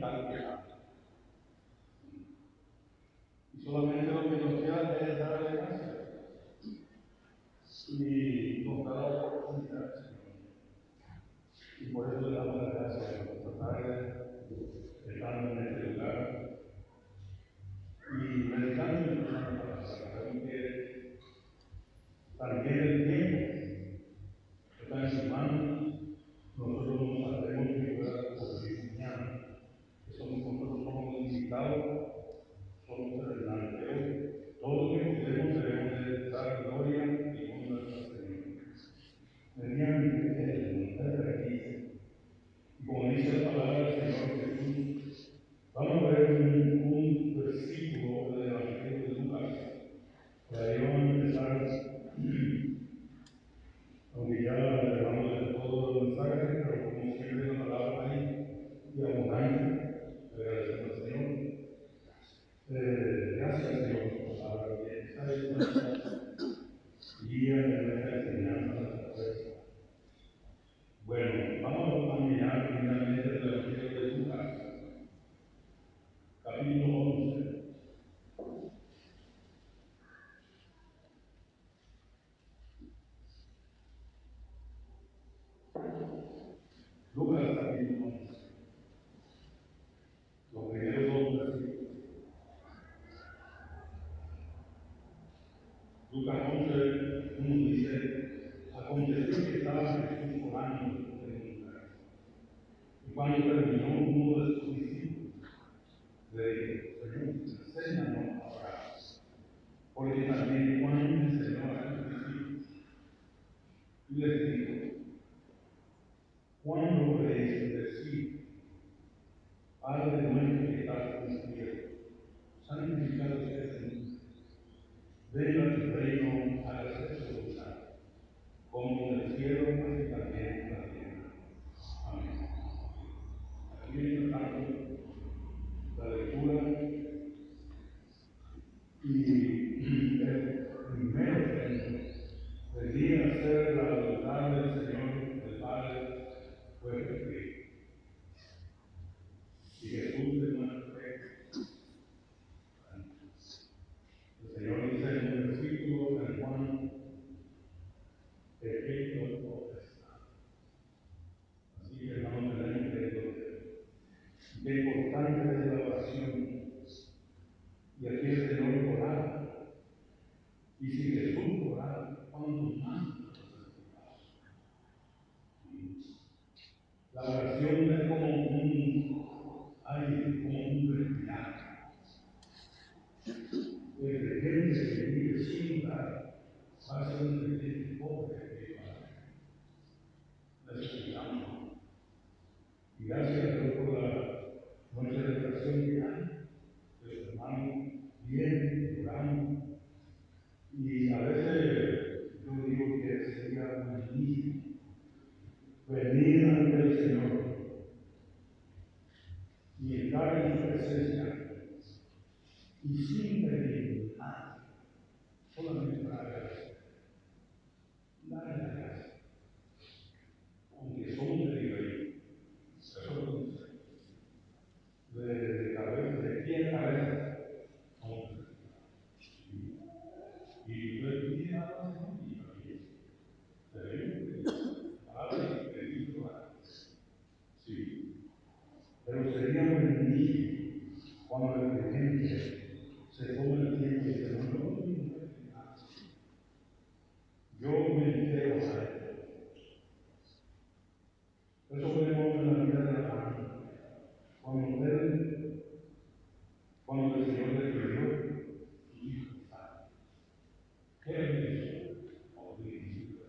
tal que nada. Y solamente lo que nos queda es darle gracias. Y nos da la oportunidad, Señor. Y por eso le damos las gracias a nuestra tarde, estando en este lugar. Y meditando en nuestra palabra, sabemos que también el tiempo está en sus manos. Nosotros no sabemos que pueda ocurrir mañana. Nosotros somos invitados, somos terrenales. Pero todo lo que podemos debemos de dar gloria y honra al Señor. Mediante el sacrificio. Y como dice la palabra del Señor Jesús, vamos a ver un versículo del Evangelio de Lucas. Por ahí vamos a empezar, aunque ya hablamos de todo el mensaje, pero como siempre la palabra ahí y abundante, agradecemos al Señor. Gracias, Señor, por la palabra que esta es nuestra guía de nuestra enseñanza de la fuerza. Bueno, vamos a mirar primeramente el Evangelio de Lucas, capítulo 11. Lucas, capítulo 11. Los primeros dos versículos. Lucas 11, 1 dice: aconteció que estaba Jesús orando en un lugar. Y cuando terminó, uno de sus discípulos le dijo: Señor, enséñanos a orar. Porque también Juan enseñó a sus discípulos. Y les dijo: ¿cuándo podéis decir, Padre nuestro que estás en el cielo, santificado sea tu nombre, venga tu reino, hágase tu voluntad, como en el cielo, así también en la tierra. Amén. Aquí mientras tanto, la lectura y el primero que venía a hacer la voluntad del Señor, del Padre, fue Jesucristo. Y Jesús es nuestro Rey. El Señor dice en un versículo de Juan, Cristo potestad. Así que hermanos, tenemos que entender qué importante es la oración. Y aquí el Señor oraba. Y si Jesús oraba, ¿cuántos más? La oración es como un respirar. El creyente que vive sin orar va a ser un creyente pobre espiritualmente. Necesitamos. Y gracias a Dios por la noche de oración que hay. Los hermanos vienen, oramos. Y a veces yo digo que sería magnífico venir ante el Señor y estar en su presencia y sin pedir nada, solamente para agradecer. Darle las gracias. Aunque somos de nivel, de cabeza, de pie a cabeza, somos de nivel. Y yo le dije nada más, ¿no? Y también, palabras que dijo, sí. Pero sería magnífico cuando el creyente se toma el tiempo y dice: yo me entrego a él. Eso vemos en la vida de Abraham. Cuando el Señor le pidió su hijo Isaac, ¿qué le hizo? Obediencia.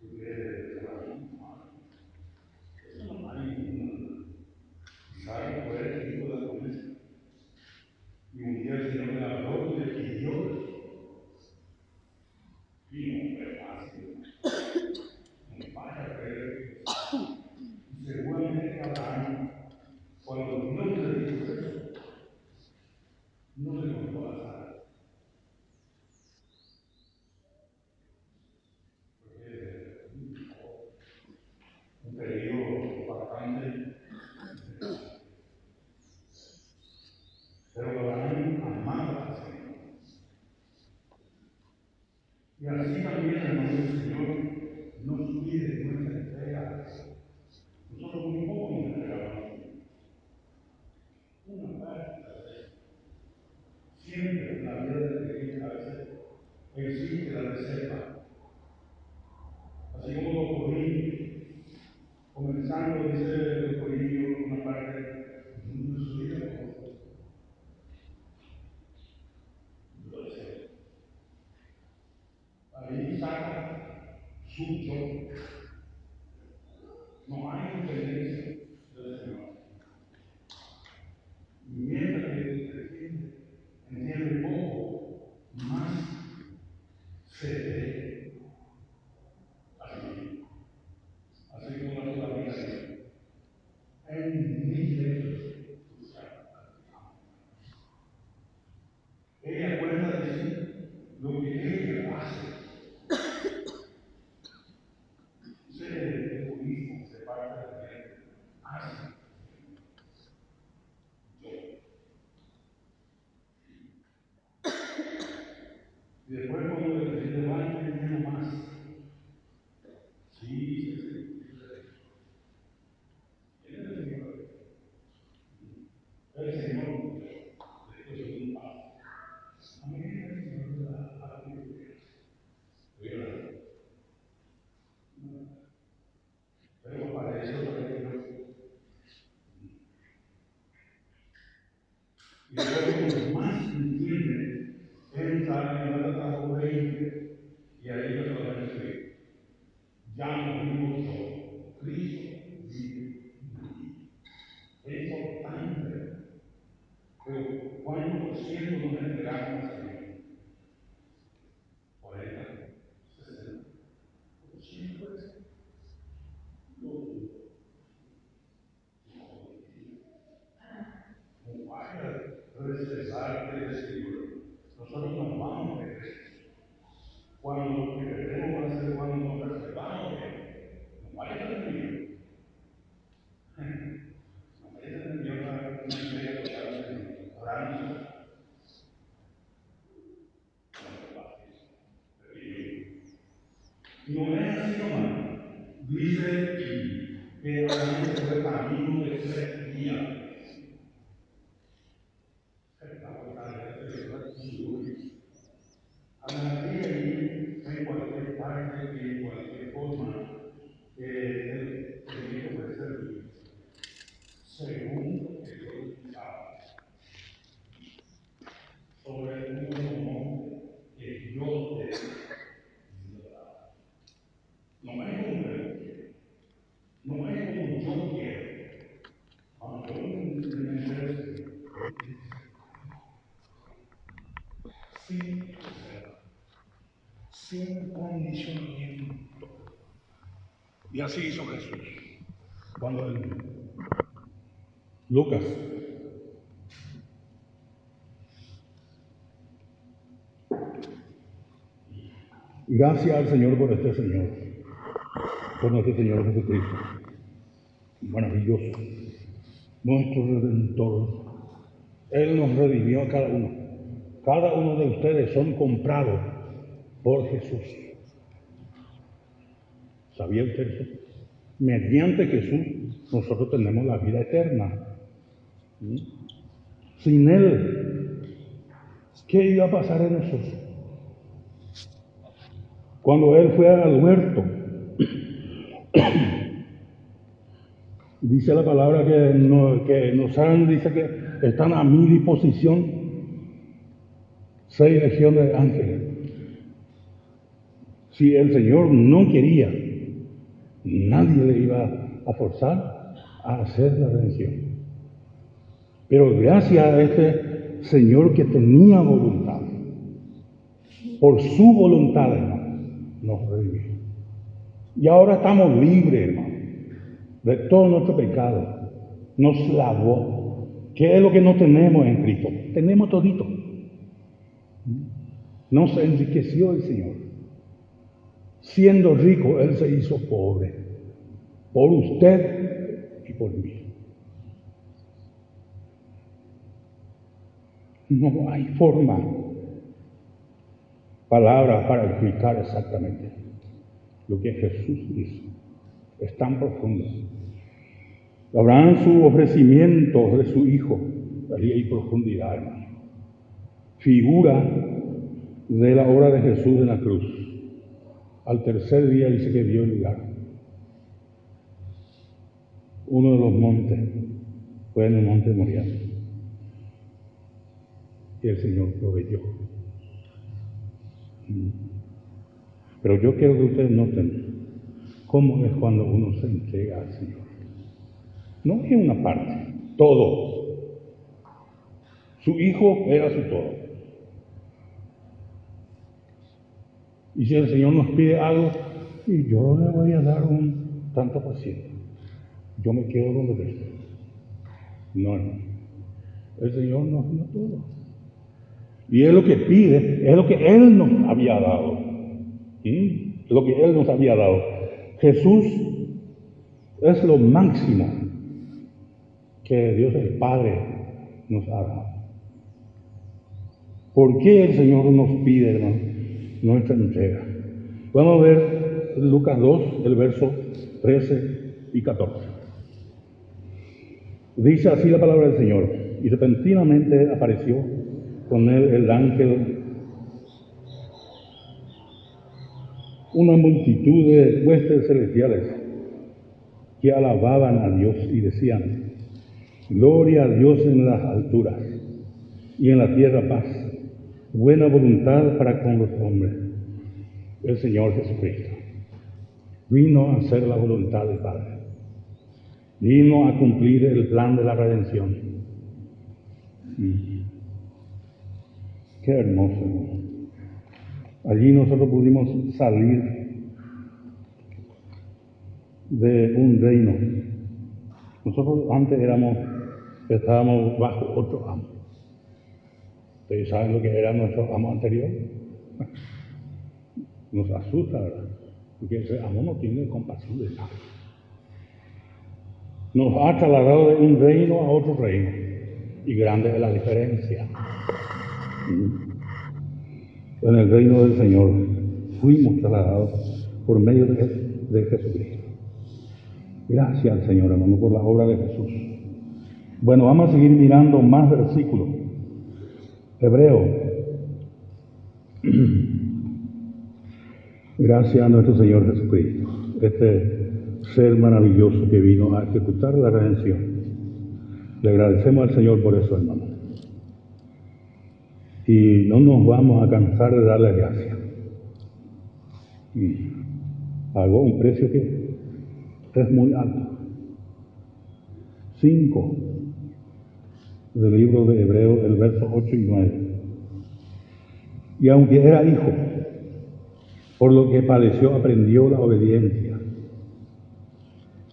Porque Abraham, eso no hay ninguna. Isaac fue el hijo de la promesa. Y un día el Señor le habló y le existe la receta. Así como los corrillos, comenzando, dice los corrillos, una parte de su vida, ahí saca su yo. No hay independencia del Señor. Mientras que entiende poco, más se ve así. Así como la Biblia dice, en mis leyes. Ella cuenta de sí lo que ella hace. Ese egoísmo se parte de la gente. Hace. Yo. Y después cuando le va entendiendo más. Sí, el Señor, después de un paso. A mí el Señor da a la vida. Pero para eso y luego más entiende, entra en la etapa 20 y ahí yo solamente escribe. Ya no vivo yo, Cristo vive en mí. Es importante, pero ¿cuánto por ciento nos entregamos al Señor? 40, 60, 100%. No vaya a reservarte de este libro. Nosotros nos vamos de Cristo. Cuando lo que queremos va a ser cuando nos reservamos de Él. No vaya a tener miedo. No vaya a tener miedo a una idea totalmente orando. No es así nomás. Dice que realmente fue camino de 3 días. A la que en cualquier parte y en cualquier forma que el Señor puede servir, según lo que Dios sabe, sobre un monte que yo te no es como yo quiero, no es como yo quiero. Aunque yo me interese, sin condicionamiento. Y así hizo Jesús. Cuando Lucas. Gracias al Señor por este Señor, por nuestro Señor Jesucristo. Maravilloso. Nuestro Redentor. Él nos redimió a cada uno. Cada uno de ustedes son comprados por Jesús. ¿Sabía usted eso? Mediante Jesús nosotros tenemos la vida eterna. Sin Él, ¿qué iba a pasar en nosotros? Cuando Él fue al huerto, dice la palabra que nos han, dice que están a mi disposición 6 legiones de ángeles. Si el Señor no quería, nadie le iba a forzar a hacer la redención. Pero gracias a este Señor que tenía voluntad, por su voluntad, hermano, nos redimió. Y ahora estamos libres, hermano, de todo nuestro pecado. Nos lavó. ¿Qué es lo que no tenemos en Cristo? Tenemos todito. Nos enriqueció el Señor. Siendo rico, Él se hizo pobre. Por usted y por mí. No hay forma, palabras para explicar exactamente lo que Jesús hizo. Es tan profundo. Habrán su ofrecimiento de su Hijo, ahí hay profundidad, hermano. Figura de la obra de Jesús en la cruz. Al tercer día dice que vio el lugar. Uno de los montes fue en el monte de Moriah. Y el Señor proveyó. Pero yo quiero que ustedes noten cómo es cuando uno se entrega al Señor. No es una parte, todo. Su hijo era su todo. Y si el Señor nos pide algo, y yo le voy a dar un tanto por ciento, yo me quedo donde estoy. No. El Señor nos dio todo. Y es lo que pide, es lo que Él nos había dado. Es lo que Él nos había dado. Jesús es lo máximo que Dios el Padre nos ha dado. ¿Por qué el Señor nos pide, hermano, nuestra entrega? Vamos a ver Lucas 2, el verso 13 y 14. Dice así la palabra del Señor: y repentinamente apareció con él el ángel, una multitud de huestes celestiales que alababan a Dios y decían: gloria a Dios en las alturas y en la tierra paz, buena voluntad para con los hombres. El Señor Jesucristo vino a hacer la voluntad del Padre, vino a cumplir el plan de la redención. Qué hermoso. Allí nosotros pudimos salir de un reino. Nosotros antes estábamos bajo otro amo. ¿Ustedes saben lo que era nuestro amo anterior? Nos asusta, ¿verdad? Porque ese amo no tiene compasión de nada. Nos ha trasladado de un reino a otro reino. Y grande es la diferencia. En el reino del Señor fuimos trasladados por medio de Jesucristo. Gracias al Señor, hermano, por la obra de Jesús. Bueno, vamos a seguir mirando más versículos. Hebreo. Gracias a nuestro Señor Jesucristo, este ser maravilloso que vino a ejecutar la redención. Le agradecemos al Señor por eso, hermano. Y no nos vamos a cansar de darle gracias. Pagó un precio que es muy alto. 5 del libro de Hebreos, el verso 8 y 9. Y aunque era hijo, por lo que padeció, aprendió la obediencia.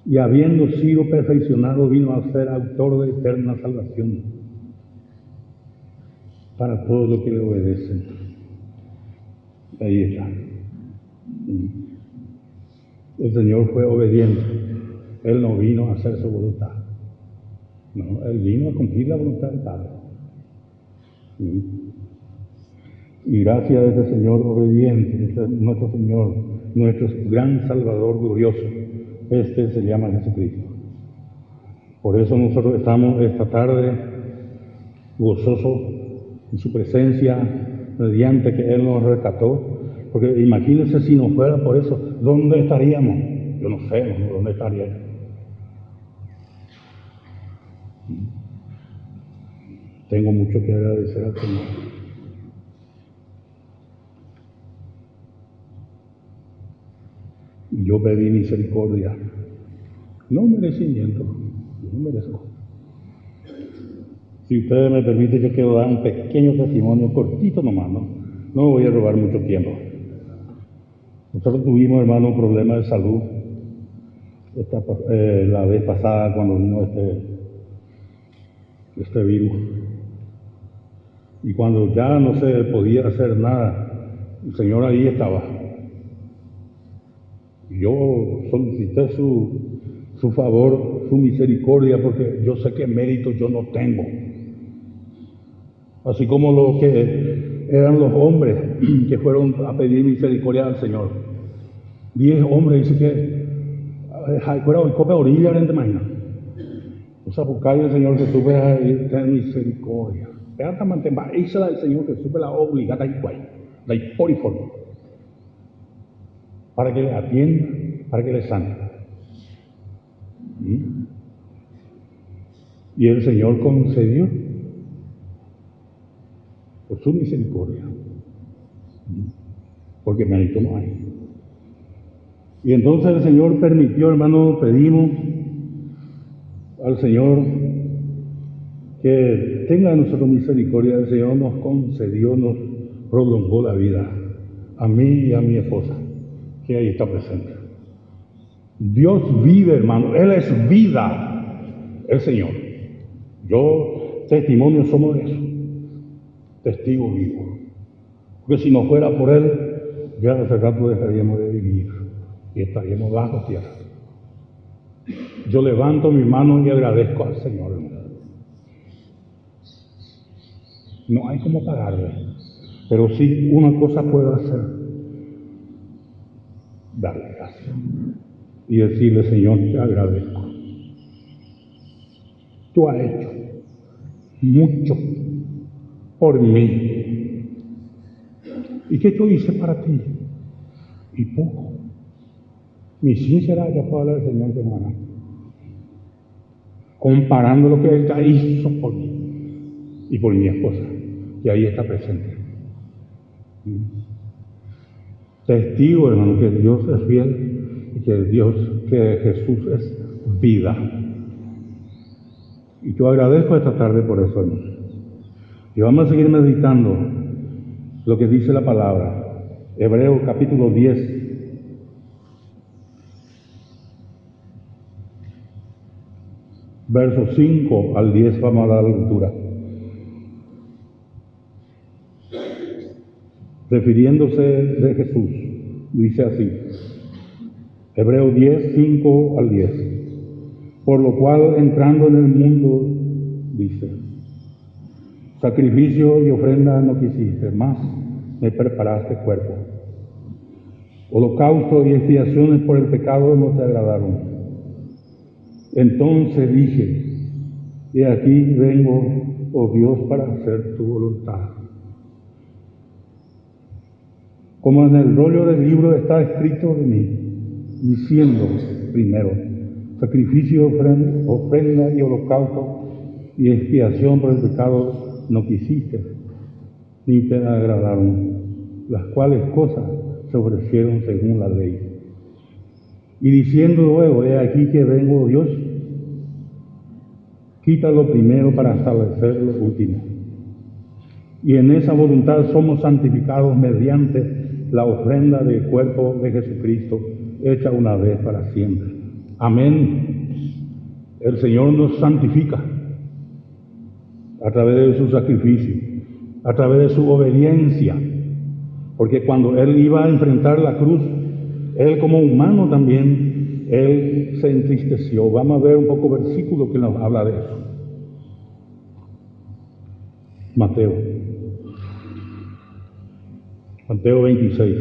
Y habiendo sido perfeccionado, vino a ser autor de eterna salvación para todos los que le obedecen. Ahí está. El Señor fue obediente. Él no vino a hacer su voluntad. No, Él vino a cumplir la voluntad del Padre. Y gracias a este Señor obediente, este es nuestro Señor, nuestro gran Salvador glorioso, este se llama Jesucristo. Por eso nosotros estamos esta tarde gozosos en su presencia, mediante que Él nos rescató. Porque imagínense si no fuera por eso, ¿dónde estaríamos? Yo no sé dónde estaríamos. Tengo mucho que agradecer al Señor. Yo pedí misericordia, no merecimiento, yo no merezco. Si ustedes me permiten, yo quiero dar un pequeño testimonio, cortito nomás, no voy a robar mucho tiempo. Nosotros tuvimos, hermano, un problema de salud la vez pasada cuando vino este virus. Y cuando ya no se podía hacer nada, el Señor ahí estaba. Yo solicité su favor, su misericordia, porque yo sé que mérito yo no tengo. Así como los que eran los hombres que fueron a pedir misericordia al Señor. 10 hombres, dice que fuera hoy cope orilla de mañana. O sea, buscar el Señor Jesús ten misericordia. Pero también el Señor Jesús la obligada y cual. la hipóriforme, para que le atienda, para que le sane. Y el Señor concedió por su misericordia, porque mérito no hay. Y entonces el Señor permitió, hermano, pedimos al Señor que tenga en nosotros misericordia. El Señor nos concedió, nos prolongó la vida, a mí y a mi esposa, que ahí está presente. Dios vive, hermano, Él es vida, el Señor. Yo, testimonio somos de eso, testigo vivo. Porque si no fuera por Él, ya hace rato dejaríamos de vivir y estaríamos bajo tierra. Yo levanto mi mano y agradezco al Señor, hermano. No hay cómo pagarle, pero sí una cosa puedo hacer: darle gracias y decirle: Señor, te agradezco. Tú has hecho mucho por mí. ¿Y qué yo hice para ti? Y poco. Mi sincera ya puedo hablar del Señor, hermana, comparando lo que Él ya hizo por mí y por mi esposa, que ahí está presente. Testigo, hermano, que Dios es fiel y que Jesús es vida. Y yo agradezco esta tarde por eso, hermano. Y vamos a seguir meditando lo que dice la palabra. Hebreos capítulo 10. Versos 5 al 10, vamos a dar la lectura. Refiriéndose de Jesús, dice así. Hebreos 10, 5 al 10. Por lo cual, entrando en el mundo, dice: sacrificio y ofrenda no quisiste, más me preparaste cuerpo. Holocausto y expiaciones por el pecado no te agradaron. Entonces dije: he aquí vengo, oh Dios, para hacer tu voluntad. Como en el rollo del libro está escrito de mí, diciendo primero: sacrificio, ofrenda y holocausto y expiación por el pecado no quisiste, ni te agradaron, las cuales cosas se ofrecieron según la ley. Y diciendo luego: he aquí que vengo, Dios, quita lo primero para establecer lo último. Y en esa voluntad somos santificados mediante la ofrenda del cuerpo de Jesucristo, hecha una vez para siempre. Amén. El Señor nos santifica a través de su sacrificio, a través de su obediencia, porque cuando Él iba a enfrentar la cruz, Él como humano también, Él se entristeció. Vamos a ver un poco versículo que nos habla de eso. Mateo 26.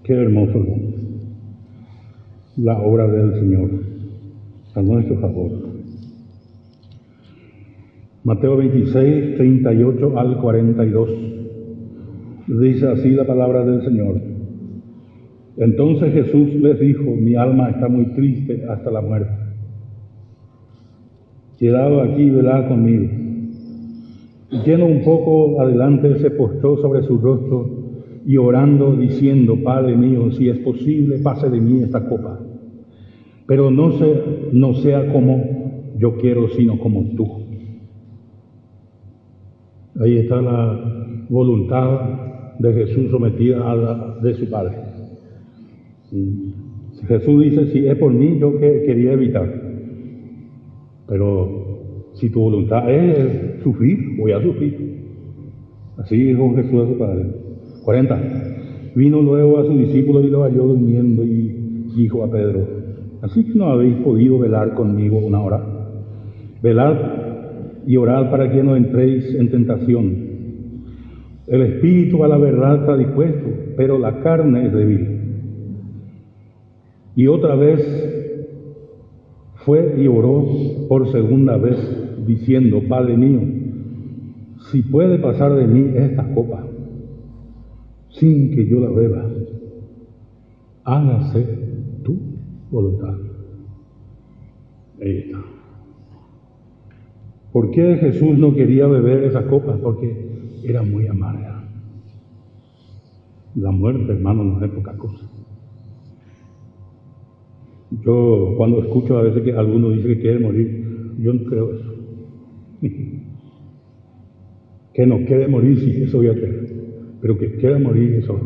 Qué hermoso, ¿no? La obra del Señor a nuestro favor. Mateo 26, 38 al 42. Dice así la palabra del Señor. Entonces Jesús les dijo: mi alma está muy triste hasta la muerte. Quedado aquí y velad conmigo. Yendo un poco adelante, se postró sobre su rostro y orando, diciendo: Padre mío, si es posible, pase de mí esta copa. Pero no sea como yo quiero, sino como tú. Ahí está la voluntad de Jesús sometida a la de su Padre. Jesús dice: si es por mí, yo quería evitar. Pero si tu voluntad es sufrir, voy a sufrir. Así dijo Jesús a su Padre. 40. Vino luego a sus discípulos y lo halló durmiendo y dijo a Pedro: ¿así que no habéis podido velar conmigo una hora? Velad y orad para que no entréis en tentación. El espíritu a la verdad está dispuesto, pero la carne es débil. Y otra vez fue y oró por segunda vez, diciendo: Padre mío, si puede pasar de mí esta copa sin que yo la beba, hágase tu voluntad. Ahí está. ¿Por qué Jesús no quería beber esa copa? Porque era muy amarga. La muerte, hermano, no es poca cosa. Yo cuando escucho a veces que alguno dice que quiere morir, yo no creo eso. Que no quiere morir, sí, eso voy a creer. Pero que quiera morir, eso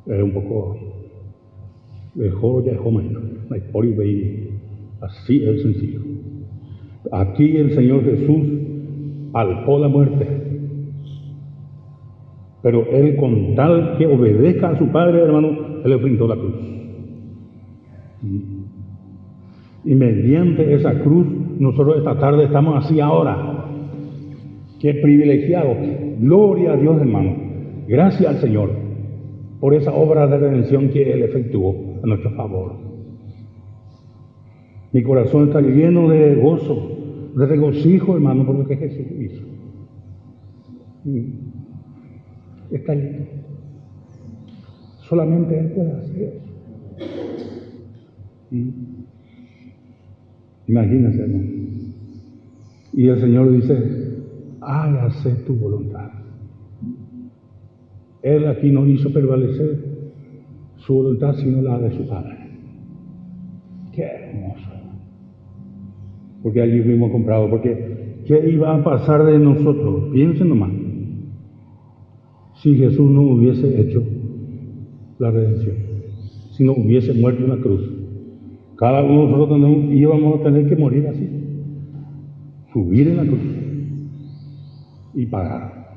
es un poco de joya de joven, así es sencillo. Aquí el Señor Jesús palpó la muerte, pero Él, con tal que obedezca a su Padre, hermano, Él enfrentó la cruz. Y mediante esa cruz, nosotros esta tarde estamos así ahora. ¡Qué privilegiados! Gloria a Dios, hermano. Gracias al Señor por esa obra de redención que Él efectuó a nuestro favor. Mi corazón está lleno de gozo, de regocijo, hermano, por lo que Jesús hizo. Está lleno. Solamente Él puede hacer eso. Imagínense, hermano. Y el Señor dice: hágase tu voluntad. Él aquí no hizo prevalecer su voluntad, sino la de su Padre. Qué hermoso. Porque allí fuimos comprados. Porque ¿qué iba a pasar de nosotros? Piensen nomás. Si Jesús no hubiese hecho la redención, si no hubiese muerto en la cruz, cada uno de nosotros íbamos a tener que morir así, subir en la cruz y pagar,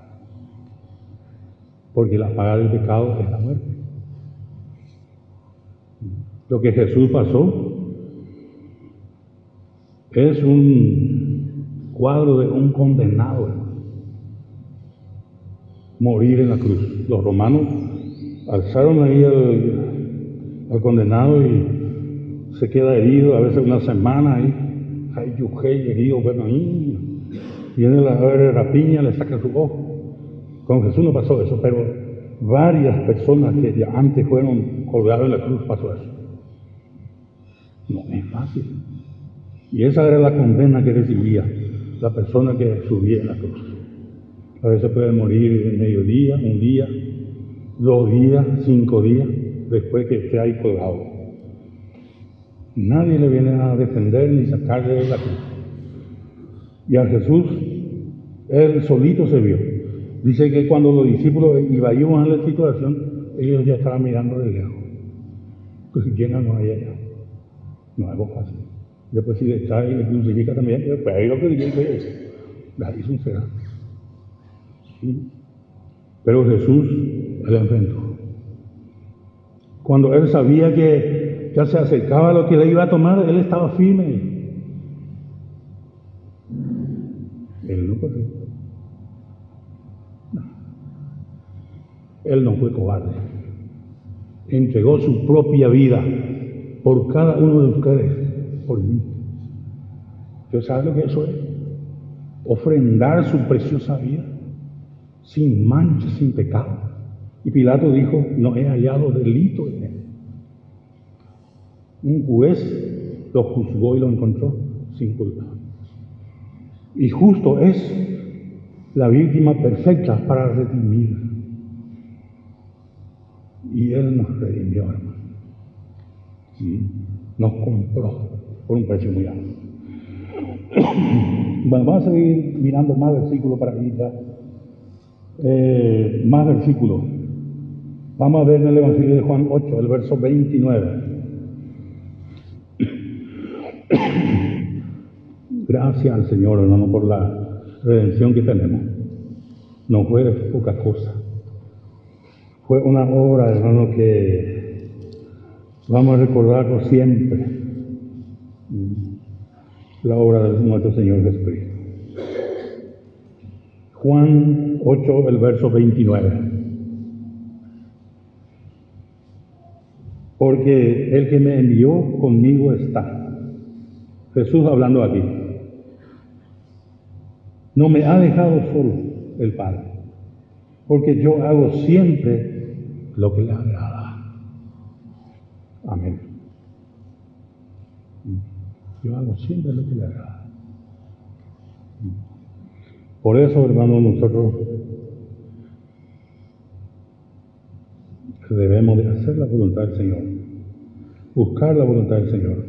porque la paga del pecado es la muerte. Lo que Jesús pasó es un cuadro de un condenado, hermano. Morir en la cruz. Los romanos alzaron ahí al condenado y se queda herido, a veces una semana ahí, herido, bueno, ahí viene la rapiña, le saca su ojo. Con Jesús no pasó eso, pero varias personas que ya antes fueron colgadas en la cruz pasó eso. No es fácil. Y esa era la condena que recibía la persona que subía en la cruz. A veces puede morir en mediodía, un día, 2 días, 5 días, después que esté ahí colgado. Nadie le viene a defender ni sacarle de la cruz. Y a Jesús, Él solito se vio. Dice que cuando los discípulos iban a la situación, ellos ya estaban mirando de lejos. Pues llegan no hay allá. No es algo fácil. Después si le trae y le crucifica también, pues ahí lo que dice es, la hizo un será. ¿Sí? Pero Jesús, Él enfrentó. Cuando Él sabía que ya se acercaba a lo que le iba a tomar, Él estaba firme. Él no fue. No. Él no fue cobarde. Entregó su propia vida por cada uno de ustedes, por mí. ¿Usted sabe lo que eso es? Ofrendar su preciosa vida, sin mancha, sin pecado. Y Pilato dijo: no he hallado delito en él. Un juez lo juzgó y lo encontró sin culpa. Y justo es la víctima perfecta para redimir. Y Él nos redimió, hermano. Nos compró por un precio muy alto. Bueno, vamos a seguir mirando más versículos para ir ya. Más versículos. Vamos a ver en el Evangelio de Juan 8, el verso 29. Gracias al Señor, hermano, por la redención que tenemos. No fue poca cosa. Fue una obra, hermano, que vamos a recordarlo siempre. La obra de nuestro Señor Jesucristo. Juan 8, el verso 29. Porque el que me envió conmigo está. Jesús hablando aquí. No me ha dejado solo el Padre, porque yo hago siempre lo que le agrada. Amén. Yo hago siempre lo que le agrada. Por eso, hermanos, nosotros debemos de hacer la voluntad del Señor, buscar la voluntad del Señor.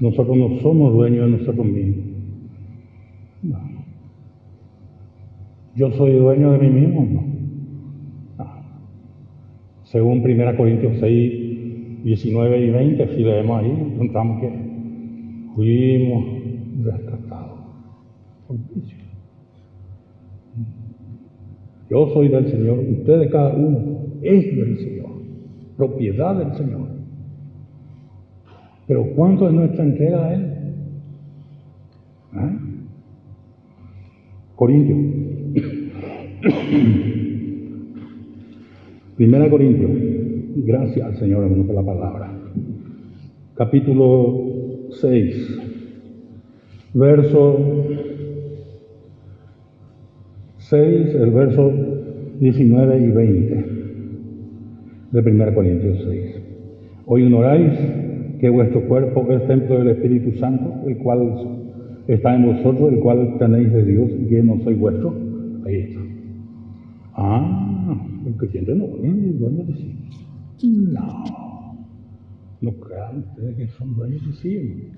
Nosotros no somos dueños de nosotros mismos. No. ¿Yo soy dueño de mí mismo? No. No. Según 1 Corintios 6, 19 y 20, si leemos ahí, encontramos que fuimos rescatados por juicio. Yo soy del Señor, ustedes cada uno es del Señor, propiedad del Señor. Pero ¿cuánto es nuestra entrega a Él? ¿Eh? Corintios. 1 Corintios. Gracias al Señor, hermano, por la palabra. Capítulo 6, verso 6, el verso 19 y 20 de 1 Corintios 6. Hoy ignoráis que vuestro cuerpo es templo del Espíritu Santo, el cual está en vosotros, el cual tenéis de Dios, y que no soy vuestro. Ahí está. El creyente no es dueño de sí. No crean ustedes que son dueños de sí.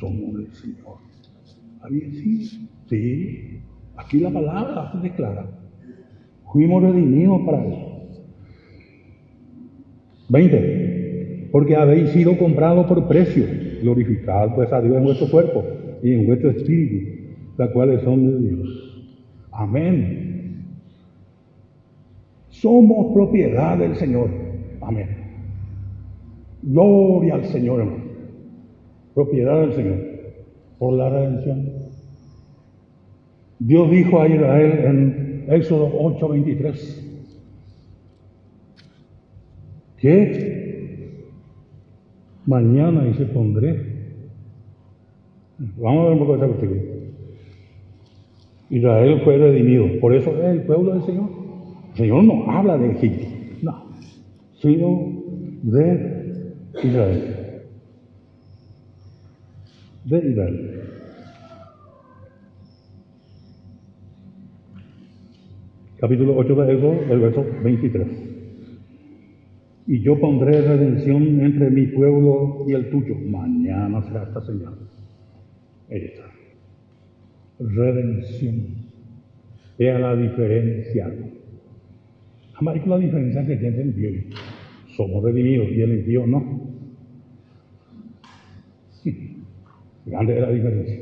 Somos del Señor. ¿Había sido? Sí. Aquí la palabra se declara. Fuimos redimidos para eso. 20. Porque habéis sido comprados por precio. Glorificad pues a Dios en vuestro cuerpo y en vuestro espíritu, las cuales son de Dios. Amén. Somos propiedad del Señor. Amén. Gloria al Señor, hermano. Propiedad del Señor por la redención. Dios dijo a Israel en Éxodo 8:23 que mañana y se pondré. Vamos a ver un poco de ese versículo. Israel fue redimido, por eso es el pueblo del Señor. El Señor no habla de Egipto, no, sino de Israel. De Israel. Capítulo 8 de Éxodo, el verso 23. Y yo pondré redención entre mi pueblo y el tuyo. Mañana será esta señal. Ahí está. Redención. Vea la diferencia. Jamás con la diferencia que tiene el impío. Somos redimidos y el impío no. Grande es la diferencia.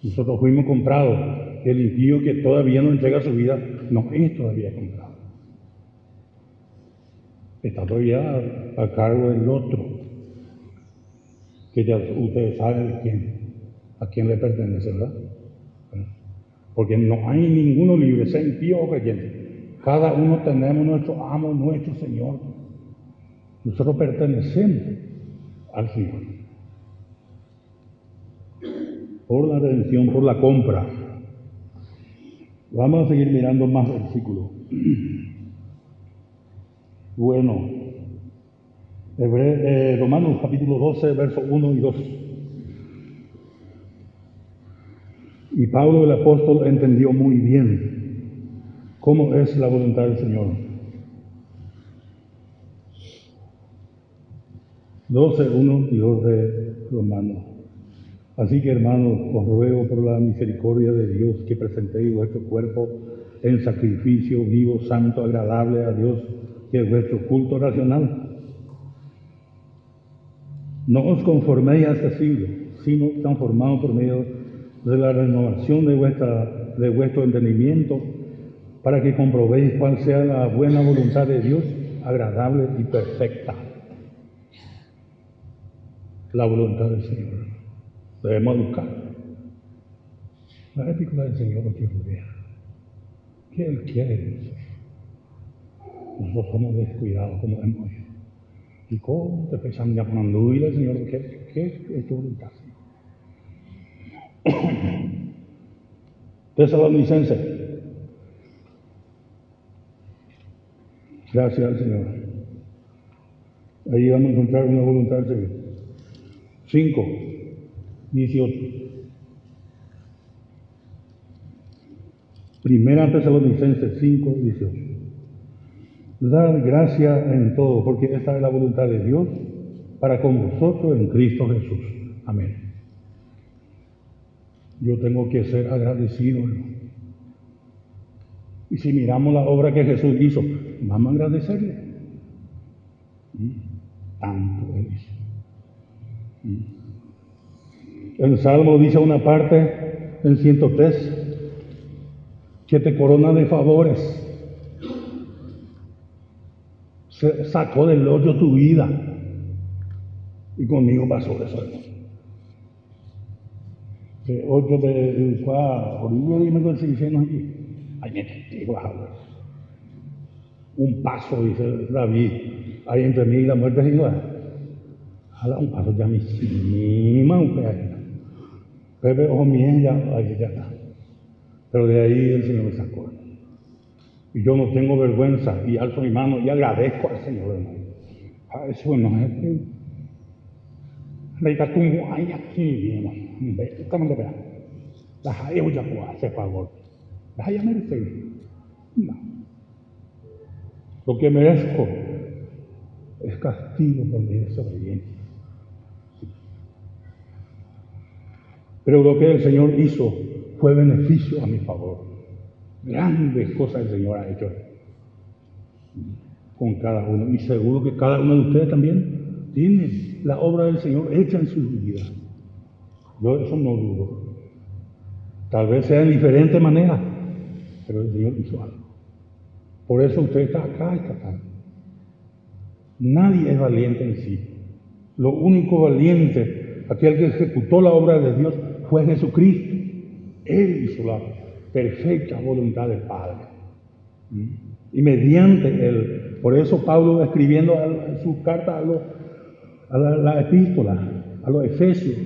Nosotros fuimos comprados. El impío que todavía no entrega su vida no es todavía comprado. Está todavía a cargo del otro, que ya ustedes saben a quién le pertenece, ¿verdad? Porque no hay ninguno libre, sea impío o creyente. Cada uno tenemos nuestro amo, nuestro Señor. Nosotros pertenecemos al Señor. Por la redención, por la compra. Vamos a seguir mirando más versículos. Bueno, Romanos capítulo 12, versos 1 y 2. Y Pablo el apóstol entendió muy bien cómo es la voluntad del Señor. 12, 1 y 2 de Romanos. Así que, hermanos, os ruego por la misericordia de Dios que presentéis vuestro cuerpo en sacrificio vivo, santo, agradable a Dios, que es vuestro culto racional. No os conforméis a este siglo, sino transformados por medio de la renovación de vuestro entendimiento, para que comprobéis cuál sea la buena voluntad de Dios, agradable y perfecta. La voluntad del Señor. Debemos buscar la ética del Señor que rodea. ¿Qué Él quiere de nosotros? Nosotros somos descuidados como hemos oído. ¿Y cómo te pesan llamando y el Señor? ¿Qué es tu voluntad? Tesalonicenses. Gracias al Señor. Ahí vamos a encontrar una voluntad del Señor. 5, 18. Primera Tesalonicenses 5, 18. Dar gracias en todo, porque esta es la voluntad de Dios para con vosotros en Cristo Jesús. Amén. Yo tengo que ser agradecido, hermano. Y si miramos la obra que Jesús hizo, vamos a agradecerle. Tanto Él hizo. El Salmo dice una parte, en 103, que te corona de favores. Se sacó del hoyo tu vida. Y conmigo pasó eso, hermano. Que hoyo de orilla y me consiguieron allí. Ahí me digo, un paso, dice David, ahí entre mí y la muerte es igual. Jala un paso ya me encima un pedazo. Pepe ojo mío ya, ahí ya está. Pero de ahí el Señor me sacó. Y yo no tengo vergüenza y alzo mi mano y agradezco al Señor, hermano. Eso no es que la tumbo ahí aquí, hermano. Estamos de verdad. Las hay ya puedo hacer favor. Las hay a merecer. No. Lo que merezco es castigo por mi desobediencia. Pero lo que el Señor hizo fue beneficio a mi favor. Grandes cosas el Señor ha hecho con cada uno. Y seguro que cada uno de ustedes también tiene la obra del Señor hecha en su vida. Yo eso no dudo. Tal vez sea en diferente manera, pero el Señor hizo algo. Por eso usted está acá esta tarde. Nadie es valiente en sí. Lo único valiente, aquel que ejecutó la obra de Dios, fue Jesucristo. Él hizo la perfecta voluntad del Padre. Y mediante Él, por eso Pablo escribiendo su carta a la epístola, a los Efesios,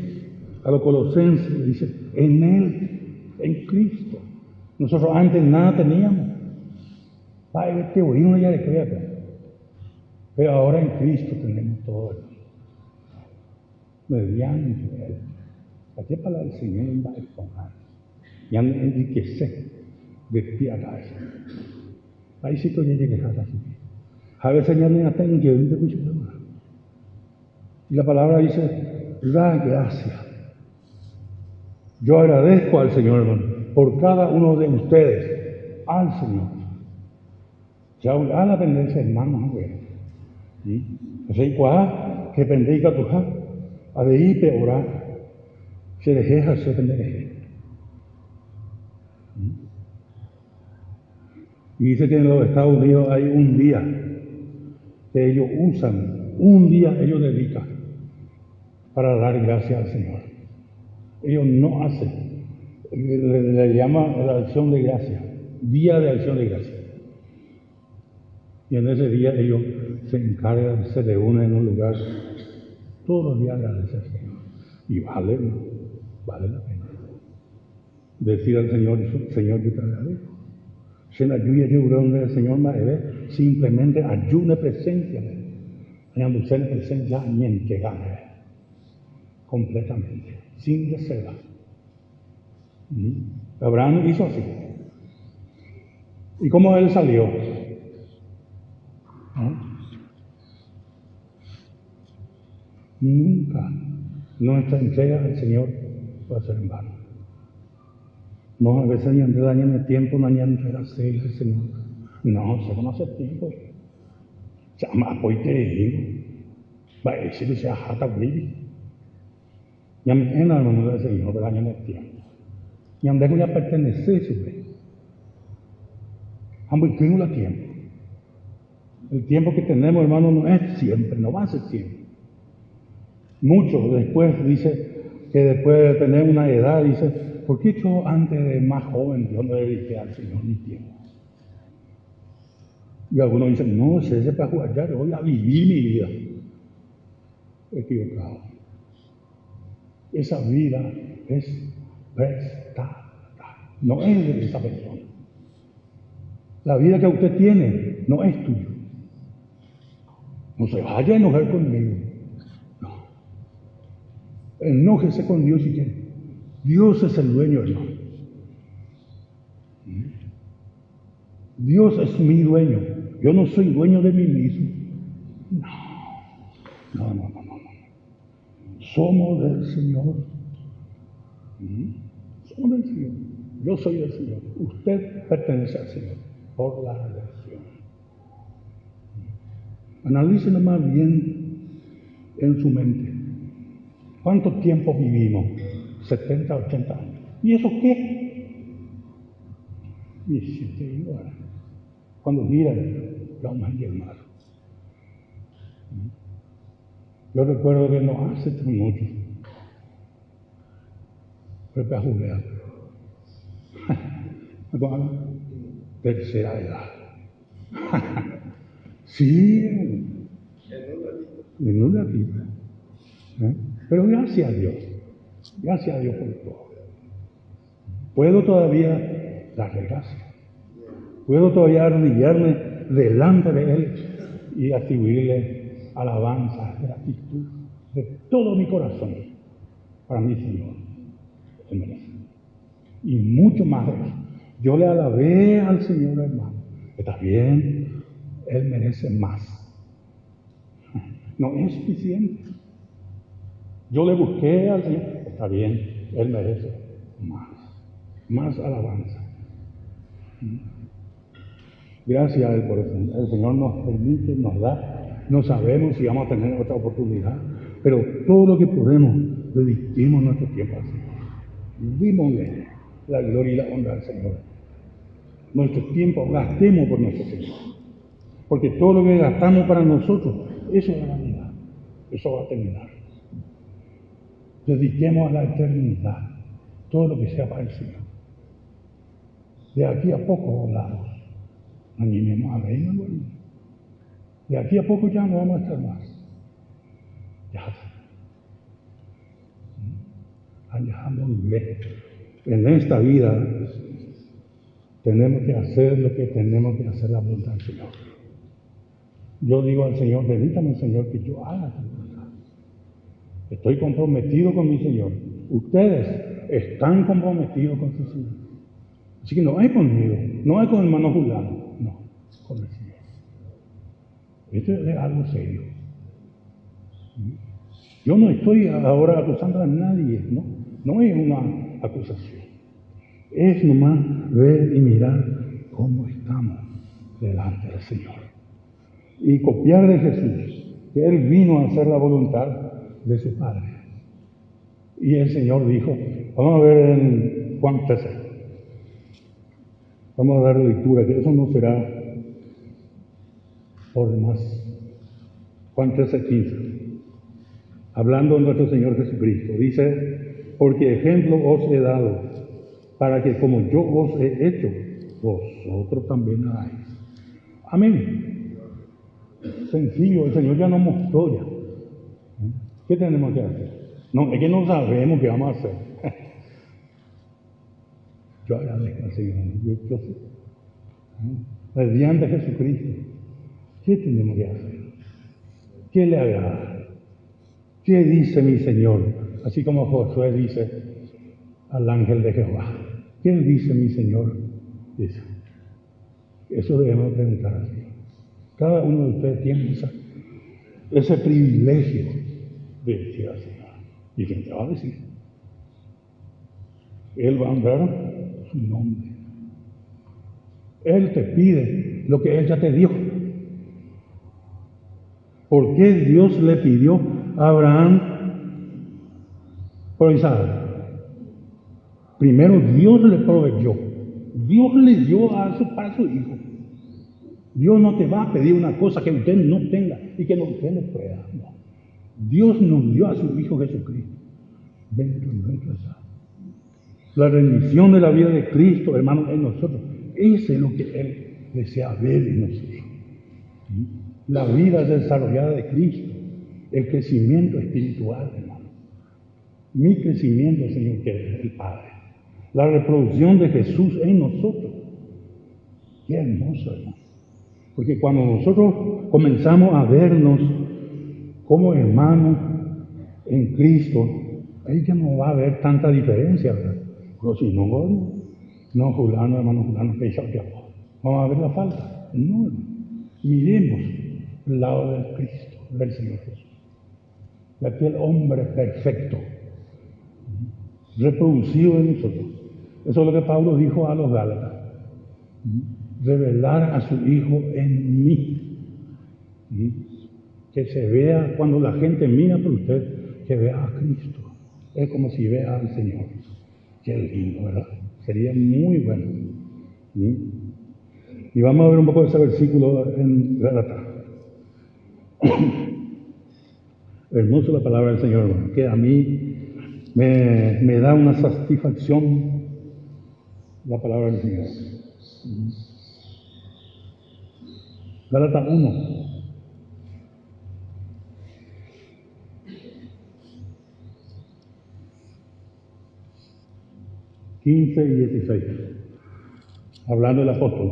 a los Colosenses, dice, en Él, en Cristo. Nosotros antes nada teníamos. Pero ahora en Cristo tenemos todo. Mediante Él. Aquí para el Señor va a exponer. Y han enriquecer de piedad. Ahí sí que llegué a casa. A veces ya no tengo que ir de. Y la palabra dice, da gracias. Yo agradezco al Señor, hermano, por cada uno de ustedes, al Señor. Ya a la tendencia, hermanos, güey. Así que pendeja tu ja, a de ir peorar, se deja se pendeja. Y dice que en los Estados Unidos hay un día que ellos usan, un día ellos dedican para dar gracias al Señor. Ellos no hacen, le llaman la acción de gracia, día de acción de gracia. Y en ese día ellos se encargan, se reúnen en un lugar, todos los días agradecen al Señor. Y vale la pena. Decir al Señor, Señor, yo te agradezco. Se la lluvia del Señor me simplemente ayuda presencia. Cuando usted presencia, ni que gane. Completamente, sin reserva. Abraham hizo así. ¿Y cómo él salió? Nunca nuestra entrega al Señor va a ser en vano. No, a veces ni antes dañan el tiempo, no hay entrega al Señor. No, se conoce el tiempo. Se llama apoyo te digo. Va a decir que sea jata baby. Y a mí en la mano del Señor dañan el tiempo. Y a donde ya pertenece a su vez. Ambos tenemos el tiempo. El tiempo que tenemos, hermano, no es siempre, no va a ser siempre. Muchos después dice que después de tener una edad, dice, ¿por qué yo antes de más joven yo no dediqué al Señor mi tiempo? Y algunos dicen, no, ese para jugar ya, yo voy a vivir mi vida. Equivocado. Esa vida es prestada. no es de esa persona. La vida que usted tiene no es tuya. No se vaya a enojar conmigo. No. Enójese con Dios si quiere. Dios es el dueño, hermano. Dios es mi dueño. Yo no soy dueño de mí mismo. No. Somos del Señor. Somos del Señor. Yo soy del Señor. Usted pertenece al Señor por la relación. Analícelo más bien en su mente. ¿Cuánto tiempo vivimos? 70, 80 años. ¿Y eso qué? 17 horas. Cuando miran, vamos a llegar. Yo recuerdo que no hace mucho. Fue para jugar. Tercera edad. Sí, en una vida. Pero gracias a Dios por todo. Puedo todavía darle gracias. Puedo todavía arrodillarme delante de Él y atribuirle alabanza, gratitud de todo mi corazón para mi Señor. Él merece. Y mucho más de eso. Yo le alabé al Señor, hermano. Está bien, Él merece más. No es suficiente. Yo le busqué al Señor. Está bien, Él merece más. Más alabanza. Gracias a Él por eso. El Señor nos permite, nos da. No sabemos si vamos a tener otra oportunidad. Pero todo lo que podemos, dediquemos nuestro tiempo al Señor. Dímosle la gloria y la honra al Señor. Nuestro tiempo gastemos por nuestro Señor. Porque todo lo que gastamos para nosotros, eso es la vida. Eso va a terminar. Dediquemos a la eternidad todo lo que sea para el Señor. De aquí a poco volamos. Animemos a ver, hermano. De aquí a poco ya no vamos a estar más. Ya. En esta vida tenemos que hacer lo que tenemos que hacer, la voluntad del Señor. Yo digo al Señor, permítame, Señor, que yo haga tu voluntad. Estoy comprometido con mi Señor. Ustedes están comprometidos con su Señor. Así que no es conmigo, no es con el hermano Julano, no, con el Señor. Esto es algo serio. Yo no estoy ahora acusando a nadie, no es una acusación. Es nomás ver y mirar cómo estamos delante del Señor. Y copiar de Jesús, que Él vino a hacer la voluntad de su Padre. Y el Señor dijo, vamos a ver en Juan 13. Vamos a dar lectura, que eso no será por demás. Juan 13:15. Hablando de nuestro Señor Jesucristo, dice, porque ejemplo os he dado, para que como yo os he hecho, vosotros también hagáis. Amén. Sencillo, el Señor ya nos mostró ya. ¿Qué tenemos que hacer? No, es que no sabemos qué vamos a hacer. Yo agradezco al Señor, yo sé. Mediante Jesucristo, ¿qué tenemos que hacer? ¿Qué le agrada? ¿Qué dice mi Señor? Así como Josué dice al ángel de Jehová. ¿Qué dice mi Señor? Dice. Eso debemos preguntar al Señor. Cada uno de ustedes tiene ese privilegio de decir al Señor. Y quien te va a decir. Él va a honrar su nombre. Él te pide lo que Él ya te dio. ¿Por qué Dios le pidió a Abraham por Isaac? Primero Dios le proveyó. Dios le dio para su hijo. Dios no te va a pedir una cosa que usted no tenga y que usted no pueda. No. Dios nos dio a su Hijo Jesucristo dentro de nuestra alma. La rendición de la vida de Cristo, hermanos, en nosotros. Eso es lo que Él desea ver en nosotros. La vida desarrollada de Cristo, el crecimiento espiritual, hermano. Mi crecimiento, Señor, que es el Padre. La reproducción de Jesús en nosotros. Qué hermoso, hermano. Porque cuando nosotros comenzamos a vernos como hermanos en Cristo, ahí ya no va a haber tanta diferencia, ¿verdad? Pero si no, fulano, hermano fulano, que ya, vamos a ver la falta. No, miremos el lado del Cristo, del Señor Jesús. De aquel hombre perfecto, reproducido en nosotros. Eso es lo que Pablo dijo a los Gálatas. Revelar a su Hijo en mí. Que se vea, cuando la gente mira por usted, que vea a Cristo. Es como si vea al Señor. Qué lindo, ¿verdad? Sería muy bueno. Y vamos a ver un poco de ese versículo en Gálatas. Hermosa la palabra del Señor, hermano, que a mí me da una satisfacción la palabra del Señor. Gálatas 1. ...15 y 16... hablando del apóstol.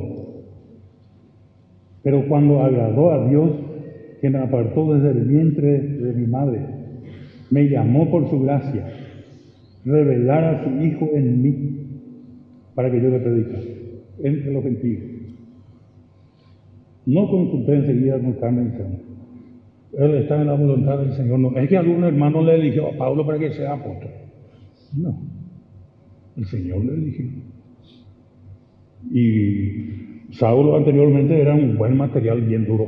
Pero cuando agradó a Dios, que me apartó desde el vientre de mi madre, me llamó por su gracia, revelar a su Hijo en mí, para que yo le predique entre los gentiles. No consulté enseguida con carne y sangre. Él está en la voluntad del Señor. No es que algún hermano le eligió a Pablo para que sea apóstol. No. El Señor le eligió. Y Saulo anteriormente era un buen material bien duro.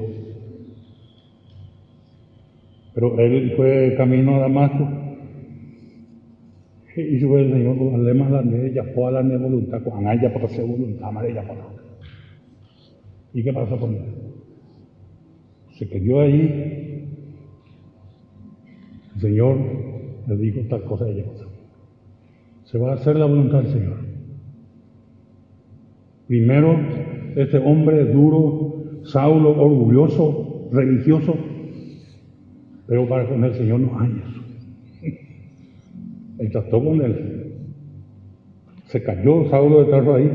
Pero él fue camino a Damasco. Y yo el Señor, con las lemas de ella, fue a la voluntad, con ella para hacer voluntad, madre ella para. ¿Y qué pasó con él? Se quedó allí. El Señor le dijo tal cosa y ella cosa. Se va a hacer la voluntad del Señor. Primero, este hombre duro, Saulo, orgulloso, religioso, pero para con el Señor no hay eso. Él trató con él. Se cayó Saulo de Tarso ahí,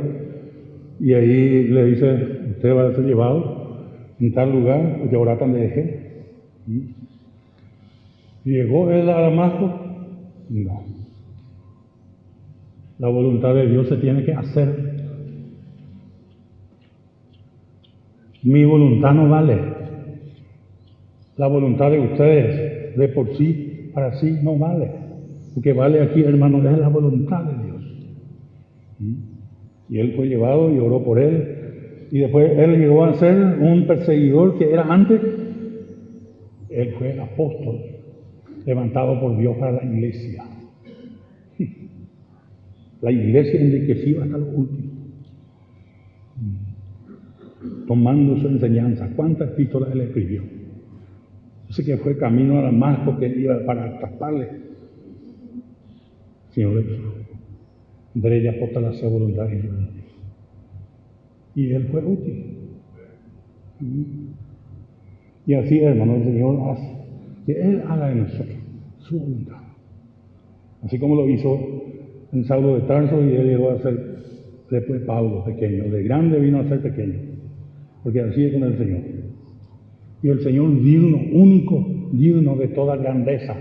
y ahí le dice, usted va a ser llevado en tal lugar, porque ahora también dejé. ¿Llegó él a Damasco? No. La voluntad de Dios se tiene que hacer. Mi voluntad no vale. La voluntad de ustedes, de por sí, para sí, no vale. Lo que vale aquí, hermano, es la voluntad de Dios. Y él fue llevado y oró por él. Y después él llegó a ser un perseguidor que era antes. Él fue apóstol, levantado por Dios para la iglesia. La iglesia enriqueció hasta lo último. Tomando su enseñanza. ¿Cuántas epístolas él escribió? Dice que fue camino a Damasco, que iba para atraparle. Señor le dijo, de ella aporta la sea voluntad de Dios. Y él fue útil. Y así, hermano, el Señor hace que Él haga en nosotros su voluntad. Así como lo hizo en Saulo de Tarso, y él llegó a ser después Pablo pequeño. De grande vino a ser pequeño. Porque así es con el Señor. Y el Señor digno, único, digno de toda grandeza.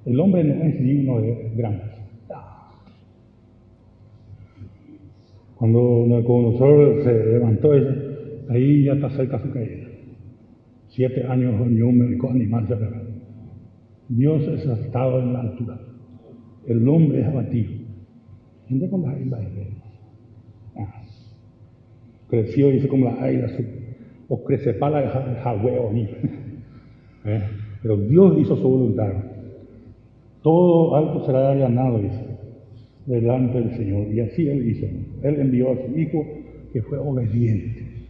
El hombre no es digno de grandeza. Cuando Nabucodonosor se levantó, ahí ya está cerca su caída. 7 años yo me único animal se pegó. Dios es exaltado en la altura. El hombre es abatido. ¿Dónde con las águilas? Creció, dice, como las águilas, o crece para el jagüeo. Pero Dios hizo su voluntad. Todo alto será allanado, dice, delante del Señor. Y así Él hizo. Él envió a su Hijo, que fue obediente.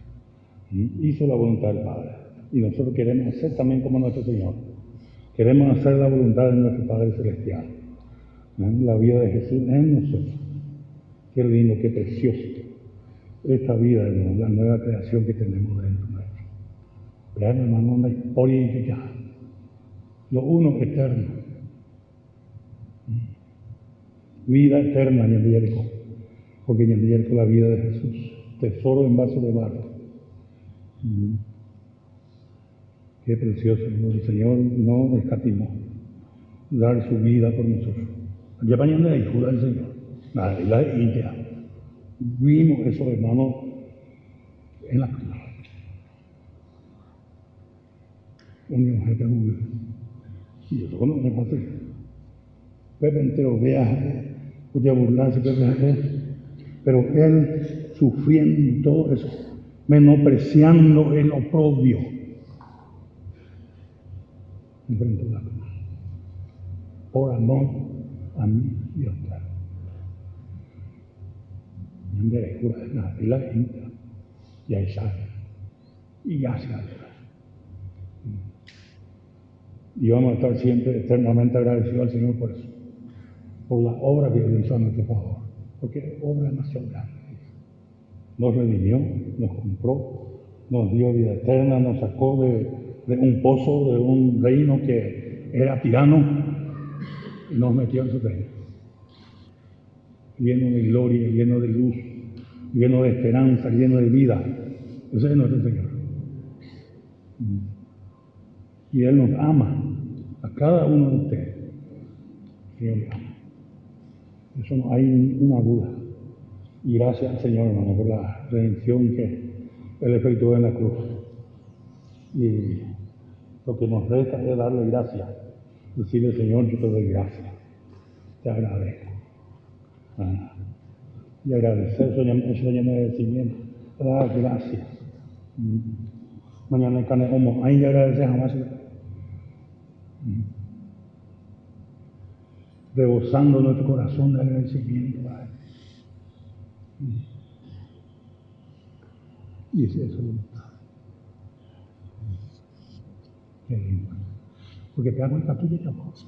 Hizo la voluntad del Padre. Y nosotros queremos hacer también como nuestro Señor. Queremos hacer la voluntad de nuestro Padre Celestial. La vida de Jesús en nosotros. Qué lindo, qué precioso. Esta vida, hermano, la nueva creación que tenemos dentro nuestro. Vean, hermano, una historia ya. Lo uno eterno. vida eterna en el Jericó, porque en el Jericó la vida de Jesús, tesoro en vaso de barro. Qué precioso, el Señor no escatimó dar su vida por nosotros. Ya mañana hay jura del Señor, la India. Vimos eso, hermanos, en la cruz. Un jefe judío. Y eso no es fácil. Pepe entero vea, podía burlarse, pero él sufriendo todo eso, menospreciando el oprobio, enfrentó la cruz, por amor a mí y a usted. Y la gente, y a Isaac, y hacia Dios. Y vamos a estar siempre eternamente agradecidos al Señor por eso, por la obra que Él hizo a nuestro favor, porque es obra demasiado grande. Nos redimió, nos compró, nos dio vida eterna, nos sacó de un pozo, de un reino que era tirano, y nos metió en su reino, lleno de gloria, lleno de luz, lleno de esperanza, lleno de vida. Ese es nuestro Señor. Y Él nos ama a cada uno de ustedes. Señor le ama. Eso no hay una duda. Y gracias al Señor, hermano, por la redención que Él efectuó en la cruz. Y lo que nos resta es darle gracias. Decirle, Señor, yo te doy gracias. Te agradezco. Y agradecer, eso llena de agradecimiento. Gracias. Mañana en carne como, ahí agradecer jamás. Rebosando nuestro corazón de agradecimiento a Él. Y es eso. Qué lindo. Porque te hago el capullo de voz.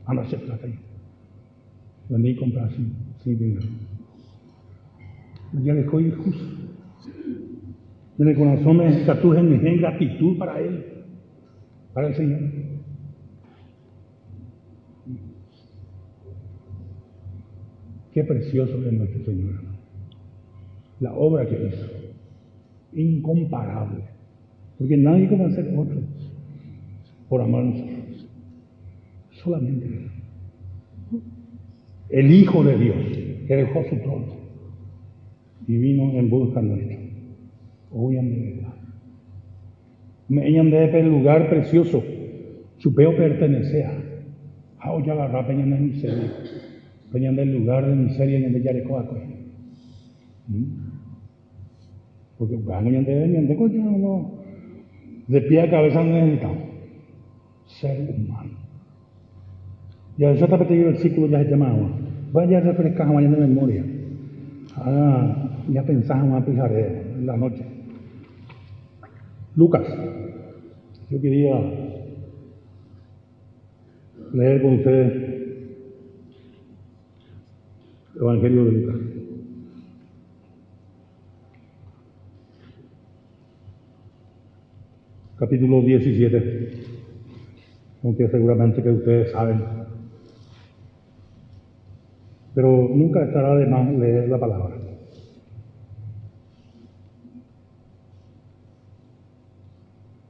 Anda a hacer plata ahí. Vení y comprar sin dinero. Ya le estoy justo. En el corazón me escatuje en gratitud para Él, para el Señor. Qué precioso es nuestro Señor. La obra que hizo, incomparable. Porque nadie puede hacer otro por amar a nosotros. Solamente Él. El Hijo de Dios, que dejó su trono y vino en busca nuestra. Obviamente. Me de el lugar precioso. Su peo pertenecea. A ya agarrar peña de miseria. Peña del lugar de miseria en el de Yarecoaco. Porque ganan de coño no. De pie a cabeza no necesitamos. Ser humano. Y a veces te pedido el versículo ya se llamaba. Vaya a refrescar mañana de memoria. Ahora ya pensamos a pisar en la noche. Lucas. Yo quería leer con ustedes el Evangelio de Lucas. Capítulo 17. Aunque seguramente que ustedes saben. Pero nunca estará de más leer la palabra.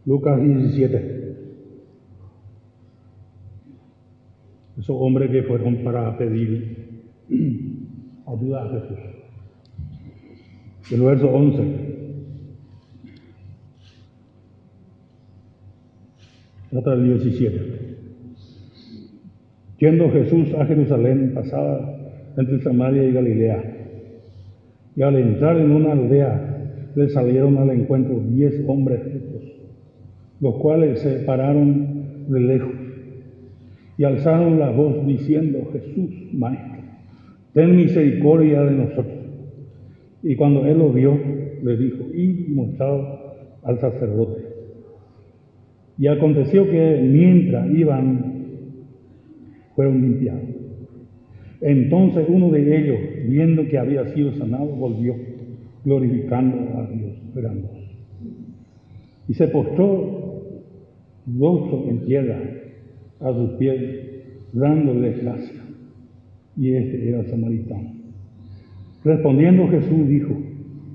Lucas 17. Esos hombres que fueron para pedir ayuda a Jesús. El verso 11. Trata del 17. Yendo Jesús a Jerusalén, pasaba entre Samaria y Galilea. Y al entrar en una aldea, le salieron al encuentro 10 hombres ricos, los cuales se pararon de lejos y alzaron la voz diciendo: Jesús, Maestro, ten misericordia de nosotros. Y cuando él lo vio, le dijo: id y mostraos al sacerdote. Y aconteció que mientras iban, fueron limpiados. Entonces uno de ellos, viendo que había sido sanado, volvió, glorificando a Dios, orando. Y se postró rostro en tierra a sus pies, dándole gracias. y este era samaritano. Respondiendo Jesús dijo,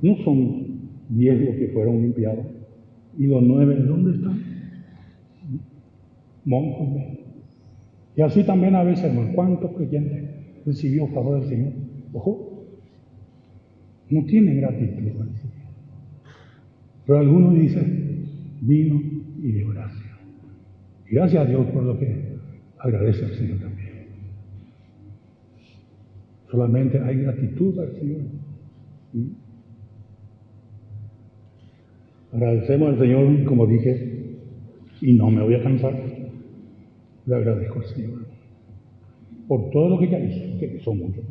¿no son 10 los que fueron limpiados? ¿Y los 9 dónde están? Monjes ven. Y así también a veces, hermano, ¿cuántos creyentes recibió favor del Señor? Ojo, no tienen gratitud al Señor. Pero algunos dicen, vino y dio gracias. Y gracias a Dios por lo que agradece al Señor también. Solamente hay gratitud al Señor. ¿Sí? Agradecemos al Señor, como dije, y no me voy a cansar. Le agradezco al Señor por todo lo que ya hizo, que hizo mucho.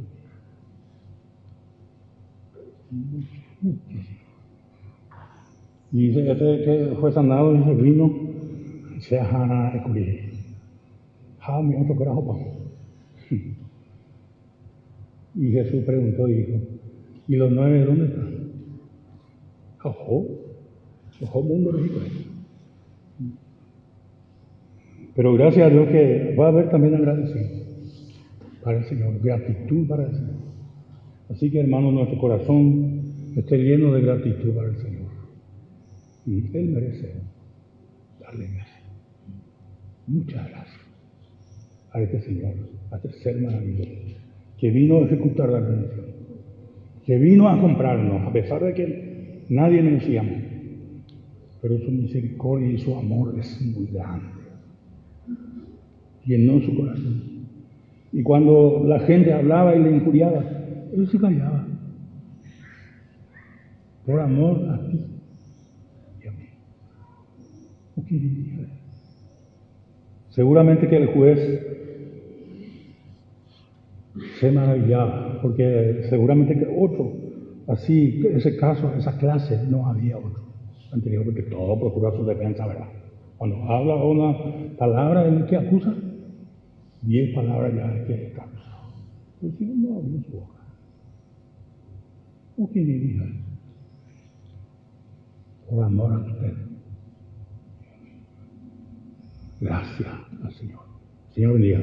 Muchísimo. Y dice, este que fue sanado, dice, vino, se ha escurrido. Mi otro carajo. Y Jesús preguntó y dijo, ¿y los 9 dónde están? Ojo, mundo México. Pero gracias a Dios que va a haber también agradecido para el Señor, gratitud para el Señor. Así que, hermanos, nuestro corazón esté lleno de gratitud para el Señor. Y Él merece darle gracias. Muchas gracias a este Señor, a este ser maravilloso, que vino a ejecutar la redención, que vino a comprarnos, a pesar de que nadie merecíamos. Pero su misericordia y su amor es muy grande. Llenó su corazón. Y cuando la gente hablaba y le injuriaba, Él se callaba. Por amor a ti y a mí. ¿O qué diría? Seguramente que el juez se maravillaba, porque seguramente que otro, así, ese caso, esa clase, no había otro anterior, porque todo procura su defensa, ¿verdad? Cuando habla una palabra en que acusa, 10 palabras ya es que está acusado. Pero si no abrió su boca, ¿o qué diría? Por amor a usted. Gracias al Señor. Señor bendiga.